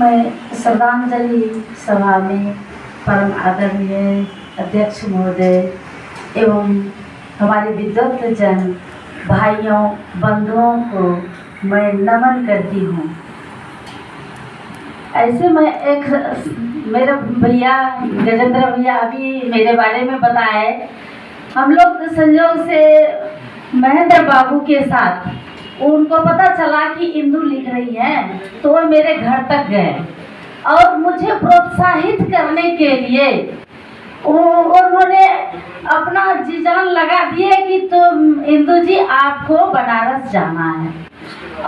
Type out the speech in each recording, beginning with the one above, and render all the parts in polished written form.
मैं श्रद्धांजलि सभा में परम आदरणीय अध्यक्ष महोदय एवं हमारे विद्वत जन भाइयों बंधुओं को मैं नमन करती हूँ। ऐसे मैं एक मेरे भैया गजेंद्र भैया अभी मेरे बारे में बताए। हम लोग संयोग से महेंद्र बाबू के साथ उनको पता चला कि इंदु लिख रही है, तो वो मेरे घर तक गए और मुझे प्रोत्साहित करने के लिए उन्होंने अपना जी जान लगा दिए कि तुम इंदु जी आपको बनारस जाना है।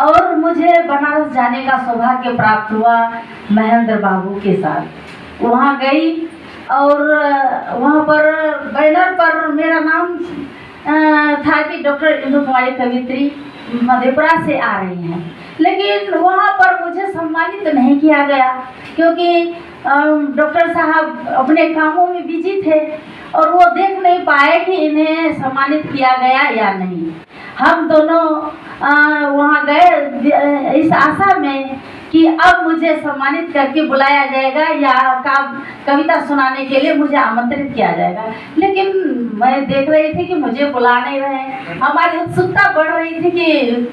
और मुझे बनारस जाने का सौभाग्य प्राप्त हुआ महेंद्र बाबू के साथ। वहाँ गई और वहाँ पर बैनर पर मेरा नाम था कि डॉक्टर इंदु कुमारी कवित्री मधेपुरा से आ रही हैं, लेकिन वहाँ पर मुझे सम्मानित नहीं किया गया क्योंकि डॉक्टर साहब अपने कामों में बिजी थे और वो देख नहीं पाए कि इन्हें सम्मानित किया गया या नहीं। हम दोनों वहाँ गए इस आशा में कि अब मुझे सम्मानित करके बुलाया जाएगा या कविता सुनाने के लिए मुझे आमंत्रित किया जाएगा, लेकिन मैं देख रही थी कि मुझे बुला नहीं रहे। हमारी उत्सुकता बढ़ रही थी कि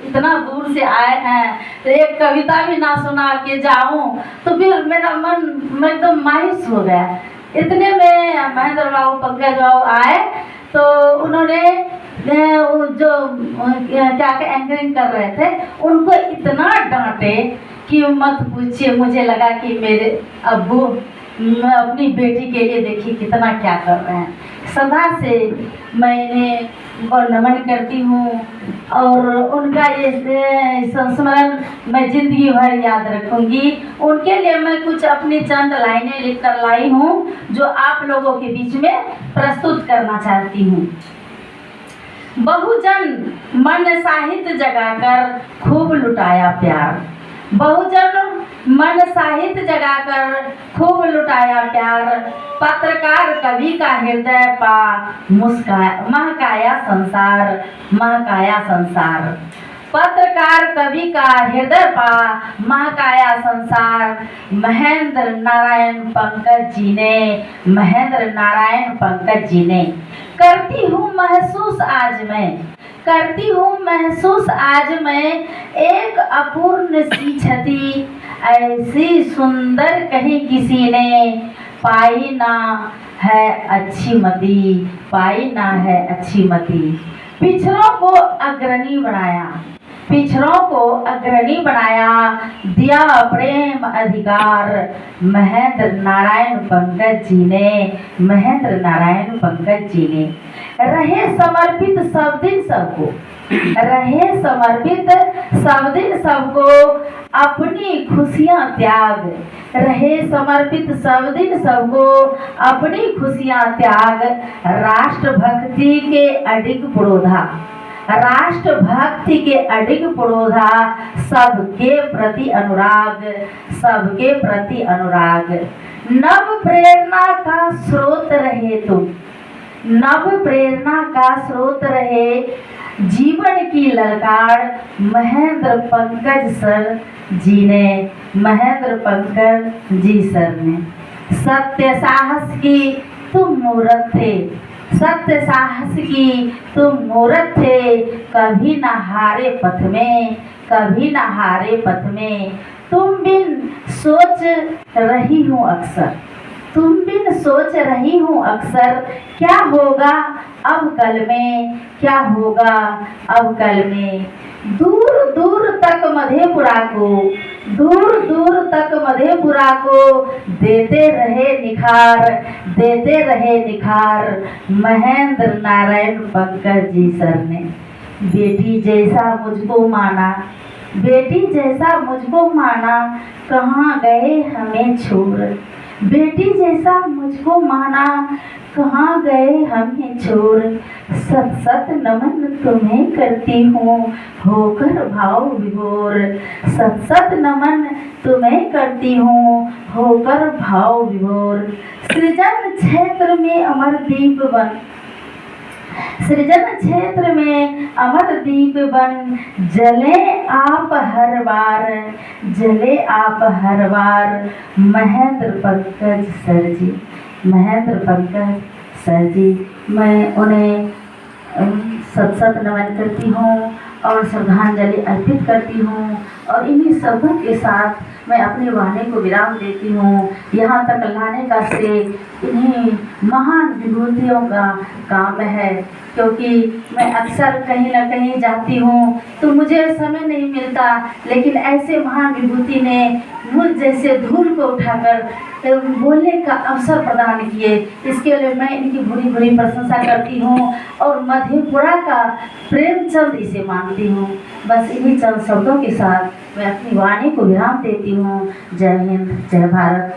इतना दूर से आए हैं तो एक कविता भी ना सुना के जाऊं, तो फिर मेरा मन में एकदम मायूस हो गया। इतने में महेंद्र बाबू पंकज बाबू आए तो उन्होंने जो क्या एंकरिंग कर रहे थे उनको इतना डांटे कि मत पूछिए। मुझे लगा कि मेरे अब्बू अपनी बेटी के लिए देखिए कितना क्या कर रहे हैं। सदा से मैंने नमन करती हूँ और उनका ये संस्मरण मैं जिंदगी भर याद रखूंगी। उनके लिए मैं कुछ अपनी चंद लाइनें लिख कर लाई हूँ जो आप लोगों के बीच में प्रस्तुत करना चाहती हूँ। बहुजन मन साहित्य जगाकर खूब लुटाया प्यार, बहुजन मन साहित्य जगाकर खूब लुटाया प्यार, पत्रकार कवि का हृदय पा महकाया संसार, महकाया संसार। पत्रकार कवि का हृदय पा महकाया संसार, महेंद्र नारायण पंकज जी ने, महेंद्र नारायण पंकज जी ने। करती हूँ महसूस आज मैं, करती हूँ महसूस आज मैं एक अपूर्ण सी क्षति, ऐसी सुंदर कहीं किसी ने पाई ना है अच्छी मति, पाई ना है अच्छी मति। पिछड़ों को अग्रणी बनाया, पिछड़ों को अग्रणी बनाया, दिया प्रेम अधिकार, महेंद्र नारायण पंकज जी ने, महेंद्र नारायण पंकज जी ने। रहे समर्पित सब दिन सबको, रहे समर्पित सब दिन सबको अपनी खुशियाँ त्याग, रहे समर्पित सब दिन सबको अपनी खुशियाँ त्याग। राष्ट्रभक्ति के अडिग पुरोधा, राष्ट्रभक्ति के अडिग पुरोधा, सबके प्रति अनुराग, सबके प्रति अनुराग। नव प्रेरणा का स्रोत रहे तुम, नव प्रेरणा का स्रोत रहे जीवन की ललकार, महेंद्र पंकज सर जी ने, महेंद्र पंकज जी सर ने। सत्य साहस की तुम मूरत थे, सत्य साहस की तुम मूरत थे, कभी न हारे पथ में, कभी न हारे पथ में। तुम बिन सोच रही हूँ अक्सर, तुम बिन सोच रही हूँ अक्सर, क्या होगा अब कल में, क्या होगा अब कल में। दूर दूर तक मधेपुरा को, दूर दूर तक मधेपुरा को देते रहे निखार, देते रहे निखार, महेंद्र नारायण पंकज जी सर ने। बेटी जैसा मुझको माना, बेटी जैसा मुझको माना, कहाँ गए हमें छोड़, बेटी जैसा मुझको माना, कहाँ गए हमें छोड़। सत सत नमन तुम्हें करती हूँ होकर भाव विभोर, सत सत नमन तुम्हें करती हूँ होकर भाव विभोर। सृजन क्षेत्र में अमर दीप बन, सृजन क्षेत्र में अमर दीप बन जले आप हर बार, जले आप हर बार। महेंद्र पंकज सर जी, महेंद्र पंकज सर जी, मैं उन्हें सत सत नमन करती हूँ और श्रद्धांजलि अर्पित करती हूँ। और इन्हीं शब्दों के साथ मैं अपने वाणी को विराम देती हूँ। यहाँ तक लाने का श्रेय इन्हीं महान विभूतियों का काम है, क्योंकि मैं अक्सर कहीं ना कहीं जाती हूँ तो मुझे समय नहीं मिलता, लेकिन ऐसे महान विभूति ने मुझ जैसे धूल को उठाकर बोलने का अवसर प्रदान किए। इसके लिए मैं इनकी बुरी बुरी प्रशंसा करती हूँ और मधेपुरा का प्रेमचंद इसे मानती हूँ। बस इन्हीं चंद शब्दों के साथ मैं अपनी वाणी को विराम देती हूँ। जय हिंद, जय भारत।